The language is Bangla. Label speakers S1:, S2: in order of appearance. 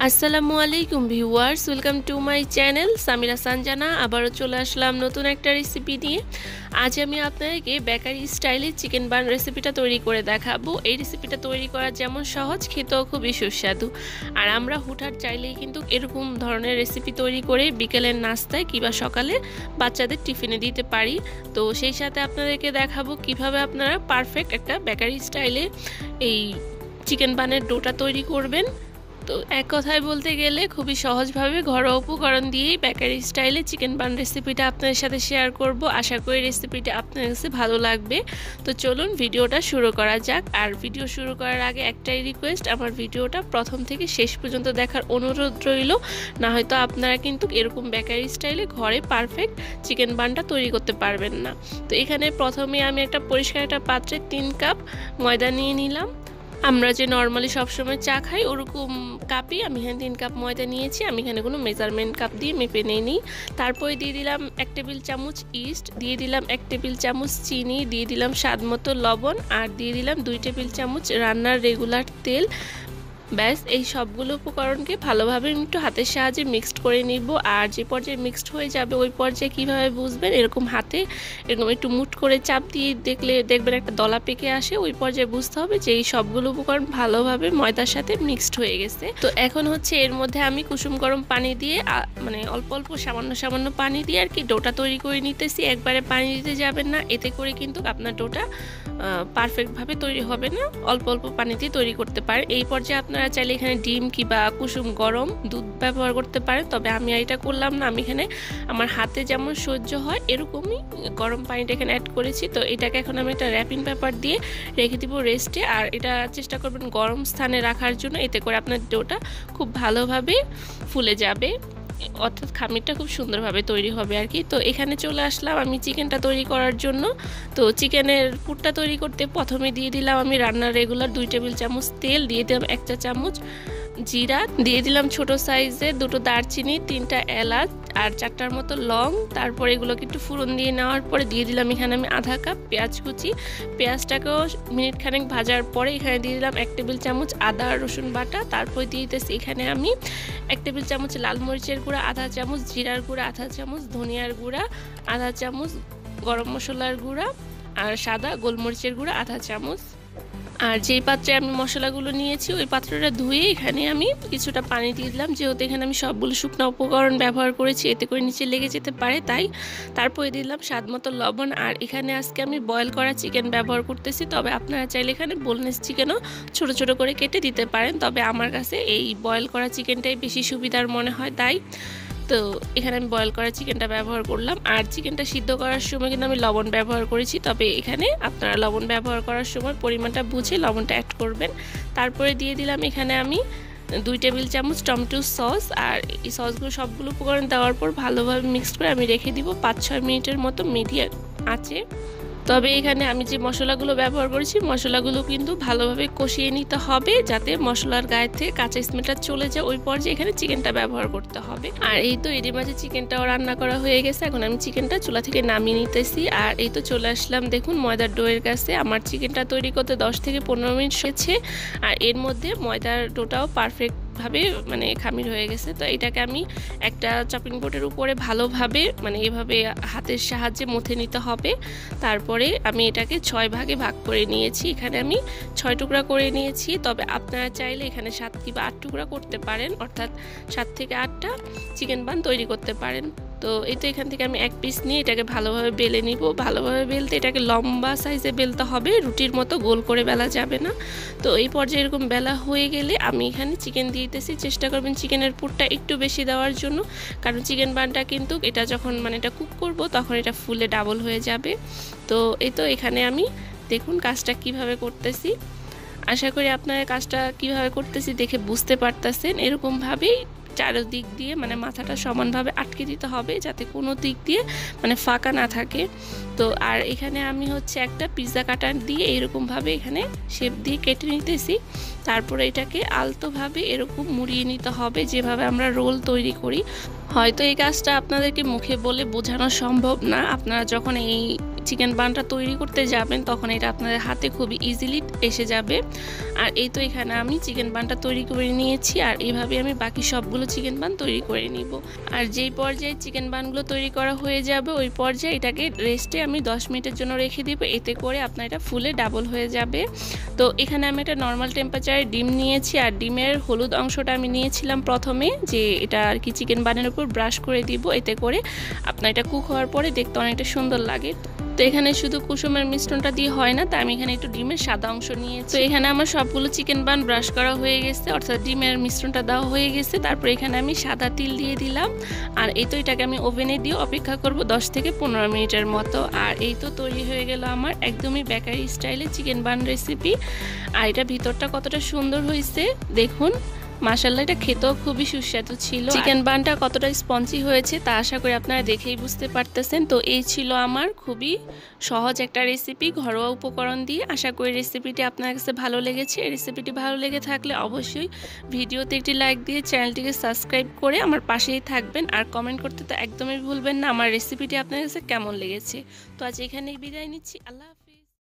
S1: আসসালামু আলাইকুম viewers, welcome to my channel Samira Sanjana. আবারও চলে আসলাম নতুন একটা রেসিপি নিয়ে। আজ আমি আপনাদেরকে বেকারি স্টাইলে চিকেন বান রেসিপিটা তৈরি করে দেখাবো। এই রেসিপিটা তৈরি করা যেমন সহজ, খেতেও খুবই সুস্বাদু। আর আমরা হুটহাট চাইলেই কিন্তু এরকম ধরনের রেসিপি তৈরি করে বিকেলের নাস্তায় কিংবা সকালে বাচ্চাদের টিফিনে দিতে পারি। তো সেই সাথে আপনাদেরকে দেখাবো কিভাবে আপনারা পারফেক্ট একটা বেকারি স্টাইলে এই চিকেন বানের ডোটা তৈরি করবেন। তো এক কথায় বলতে গেলে খুবই সহজভাবে ঘরোয়া উপকরণ দিয়েই বেকারি স্টাইলে চিকেন বান রেসিপিটা আপনাদের সাথে শেয়ার করব। আশা করি রেসিপিটা আপনাদের কাছে ভালো লাগবে। তো চলুন ভিডিওটা শুরু করা যাক। আর ভিডিও শুরু করার আগে একটাই রিকোয়েস্ট, আমার ভিডিওটা প্রথম থেকে শেষ পর্যন্ত দেখার অনুরোধ রইল। না হয়তো আপনারা কিন্তু এরকম বেকারি স্টাইলে ঘরে পারফেক্ট চিকেন বানটা তৈরি করতে পারবেন না। তো এখানে প্রথমে আমি একটা পরিষ্কার একটা পাত্রে 3 কাপ ময়দা নিয়ে নিলাম। আমরা যে নর্মালি সবসময় চা খাই ওরকম কাপই আমি এখানে 3 কাপ ময়দা নিয়েছি। আমি এখানে কোনো মেজারমেন্ট কাপ দিয়ে মেপে নিইনি। তারপরে দিয়ে দিলাম 1 টেবিল চামচ ইস্ট, দিয়ে দিলাম 1 টেবিল চামচ চিনি, দিয়ে দিলাম স্বাদ মতো লবণ, আর দিয়ে দিলাম 2 টেবিল চামচ রান্নার রেগুলার তেল। ব্যাস, এই সবগুলো উপকরণকে ভালোভাবে একটু হাতের সাহায্যে মিক্সড করে নিব। আর যে পর্যায়ে মিক্সড হয়ে যাবে ওই পর্যায়ে কীভাবে বুঝবেন, এরকম হাতে এরকম একটু মুঠ করে চাপ দিয়ে দেখবেন একটা দলা পেকে আসে। ওই পর্যায়ে বুঝতে হবে যে এই সবগুলো উপকরণ ভালোভাবে ময়দার সাথে মিক্সড হয়ে গেছে। তো এখন হচ্ছে এর মধ্যে আমি কুসুম গরম পানি দিয়ে মানে অল্প অল্প সামান্য পানি দিয়ে আর কি ডোটা তৈরি করে নিতেছি। একবারে পানি দিতে যাবেন না, এতে করে কিন্তু আপনার ডোটা পারফেক্টভাবে তৈরি হবে না। অল্প অল্প পানি দিয়ে তৈরি করতে পারেন। এই পর্যায়ে আপনারা চাইলে এখানে ডিম কিংবা কুসুম গরম দুধ ব্যবহার করতে পারেন, তবে আমি এটা করলাম না। আমি এখানে আমার হাতে যেমন সহ্য হয় এরকমই গরম পানিটা এখানে অ্যাড করেছি। তো এটাকে এখন আমি একটা র্যাপিং পেপার দিয়ে রেখে দিব রেস্টে। আর এটা চেষ্টা করবেন গরম স্থানে রাখার জন্য, এতে করে আপনার ডোটা খুব ভালোভাবে ফুলে যাবে, অর্থাৎ খামিরটা খুব সুন্দরভাবে তৈরি হবে আর কি। তো এখানে চলে আসলাম আমি চিকেনটা তৈরি করার জন্য। তো চিকেনের পুরটা তৈরি করতে প্রথমে দিয়ে দিলাম আমি রান্নার রেগুলার 2 টেবিল চামচ তেল, দিয়ে দিলাম 1 চা চামচ জিরা, দিয়ে দিলাম ছোট সাইজের 2টো দারচিনি, 3টা এলাচ আর 4টার মতো লং। তারপরে এগুলোকে একটু ফুরন দিয়ে নেওয়ার পরে দিয়ে দিলাম এখানে আমি আধা কাপ পেঁয়াজ কুচি। পেঁয়াজটাকেও মিনিট খানেক ভাজার পরে এখানে দিয়ে দিলাম 1 টেবিল চামচ আদা রসুন বাটা। তারপরে দিয়ে দিতেছি এখানে আমি 1 টেবিল চামচ লাল মরিচের গুঁড়া, আধা চামচ জিরার গুঁড়া, আধা চামচ ধনিয়ার গুঁড়া, আধা চামচ গরম মশলার গুঁড়া আর সাদা গোলমরিচের গুঁড়া আধা চামচ। আর যেই পাত্রে আমি মশলাগুলো নিয়েছি ওই পাত্রটা ধুয়ে এখানে আমি কিছুটা পানি দিয়ে দিলাম, যেহেতু এখানে আমি সবগুলো শুকনো উপকরণ ব্যবহার করেছি, এতে করে নিচে লেগে যেতে পারে তাই। তারপরে দিলাম স্বাদ মতো লবণ। আর এখানে আজকে আমি বয়েল করা চিকেন ব্যবহার করতেছি, তবে আপনারা চাইলে এখানে বোনলেস চিকেনও ছোট ছোট করে কেটে দিতে পারেন, তবে আমার কাছে এই বয়েল করা চিকেনটাই বেশি সুবিধার মনে হয় তাই। তো এখানে আমি বয়েল করা চিকেনটা ব্যবহার করলাম। আর চিকেনটা সিদ্ধ করার সময় কিন্তু আমি লবণ ব্যবহার করেছি, তবে এখানে আপনারা লবণ ব্যবহার করার সময় পরিমাণটা বুঝে লবণটা অ্যাড করবেন। তারপরে দিয়ে দিলাম এখানে আমি 2 টেবিল চামচ টমেটো সস। আর এই সসগুলো সবগুলো উপকরণ দেওয়ার পর ভালোভাবে মিক্সড করে আমি রেখে দিব 5-6 মিনিটের মতো মিডিয়াম আঁচে। তবে এখানে আমি যে মশলাগুলো ব্যবহার করেছি মশলাগুলো কিন্তু ভালোভাবে কষিয়ে নিতে হবে, যাতে মশলার গায়ে থেকে কাঁচা স্মেলটা চলে যায়। ওই পর্যায়ে এখানে চিকেনটা ব্যবহার করতে হবে। আর এই তো এরই মাঝে চিকেনটাও রান্না করা হয়ে গেছে। এখন আমি চিকেনটা চুলা থেকে নামিয়ে নিতেছি। আর এই তো চলে আসলাম দেখুন ময়দার ডোয়ের কাছে। আমার চিকেনটা তৈরি করতে 10 থেকে 15 মিনিট হয়েছে। আর এর মধ্যে ময়দার ডোটাও পারফেক্ট ভাবে মানে খামির হয়ে গেছে। তো এটাকে আমি একটা চপিং বোর্ডের উপরে ভালোভাবে মানে এভাবে হাতের সাহায্যে মথে নিতে হবে। তারপরে আমি এটাকে 6 ভাগে ভাগ করে নিয়েছি। এখানে আমি 6 টুকরা করে নিয়েছি, তবে আপনারা চাইলে এখানে 7 কিংবা 8 টুকরা করতে পারেন, অর্থাৎ 7 থেকে 8টা চিকেন বান তৈরি করতে পারেন। তো এই তো এখান থেকে আমি 1 পিস নিয়ে এটাকে ভালোভাবে বেলে নিব। ভালোভাবে বেলতে এটাকে লম্বা সাইজে বেলতে হবে, রুটির মতো গোল করে বেলা যাবে না। তো এই পর্যায়ে এরকম বেলা হয়ে গেলে আমি এখানে চিকেন দিয়ে দিতেছি। চেষ্টা করবেন চিকেনের পুরটা একটু বেশি দেওয়ার জন্য, কারণ চিকেন বানটা কিন্তু এটা যখন মানে এটা কুক করব তখন এটা ফুলে ডাবল হয়ে যাবে। তো এই তো এখানে আমি দেখুন কাজটা কিভাবে করতেছি। আশা করি আপনারা কাজটা কিভাবে করতেছি দেখে বুঝতে পারতেছেন। এরকমভাবেই চারদিক দিয়ে মানে মাথাটা সমানভাবে আটকে দিতে হবে, যাতে কোনো দিক দিয়ে মানে ফাঁকা না থাকে। তো আর এখানে আমি হচ্ছে একটা পিৎজা কাটার দিয়ে এরকমভাবে এখানে শেপ দিয়ে কেটে নিতেছি। তারপরে এটাকে আলতোভাবে এরকম মুড়িয়ে নিতে হবে, যেভাবে আমরা রোল তৈরি করি। হয়তো এই কাজটা আপনাদেরকে মুখে বলে বোঝানো সম্ভব না, আপনারা যখন এই চিকেন বানটা তৈরি করতে যাবেন তখন এটা আপনাদের হাতে খুবই ইজিলি এসে যাবে। আর এই তো এখানে আমি চিকেন বানটা তৈরি করে নিয়েছি আর এইভাবে আমি বাকি সবগুলো চিকেন বান তৈরি করে নিব। আর যেই পর্যায়ে চিকেন বানগুলো তৈরি করা হয়ে যাবে ওই পর্যায়ে এটাকে রেস্টে আমি 10 মিনিটের জন্য রেখে দিব, এতে করে আপনার এটা ফুলে ডাবল হয়ে যাবে। তো এখানে আমি একটা নর্মাল টেম্পারেচারে ডিম নিয়েছি আর ডিমের হলুদ অংশটা আমি নিয়েছিলাম প্রথমে, যে এটা আর কি চিকেন বানের উপর ব্রাশ করে দিব, এতে করে আপনার এটা কুক হওয়ার পরে দেখতে অনেকটা সুন্দর লাগে। তো এখানে শুধু কুসুমের মিশ্রণটা দিয়ে হয় না, তাই আমি এখানে একটু ডিমের সাদা অংশ নিয়েছি। তো এখানে আমার সবগুলো চিকেন বান ব্রাশ করা হয়ে গেছে, অর্থাৎ ডিমের মিশ্রণটা দেওয়া হয়ে গেছে। তারপর এখানে আমি সাদা তিল দিয়ে দিলাম আর এই তো এটাকে আমি ওভেনে দিয়ে অপেক্ষা করব 10 থেকে 15 মিনিটের মতো। আর এই তো তৈরি হয়ে গেল আমার একদমই বেকারি স্টাইলে চিকেন বান রেসিপি। আর এটা ভিতরটা কতটা সুন্দর হয়েছে দেখুন, মাশাআল্লাহ এটা খেতেও খুবই সুস্বাদু ছিল। চিকেন বানটা কতটা স্পঞ্জি হয়েছে তা আশা করি আপনারা দেখেই বুঝতে পারতেছেন। তো এই ছিল আমার খুবই সহজ একটা রেসিপি ঘরোয়া উপকরণ দিয়ে। আশা করি রেসিপিটি আপনার কাছে ভালো লেগেছে। রেসিপিটি ভালো লেগে থাকলে অবশ্যই ভিডিওতে একটি লাইক দিয়ে চ্যানেলটিকে সাবস্ক্রাইব করে আমার পাশেই থাকবেন। আর কমেন্ট করতে তো একদমই ভুলবেন না আমার রেসিপিটি আপনার কাছে কেমন লেগেছে। তো আজ এখানেই বিদায় নিচ্ছি, আল্লাহ হাফেজ।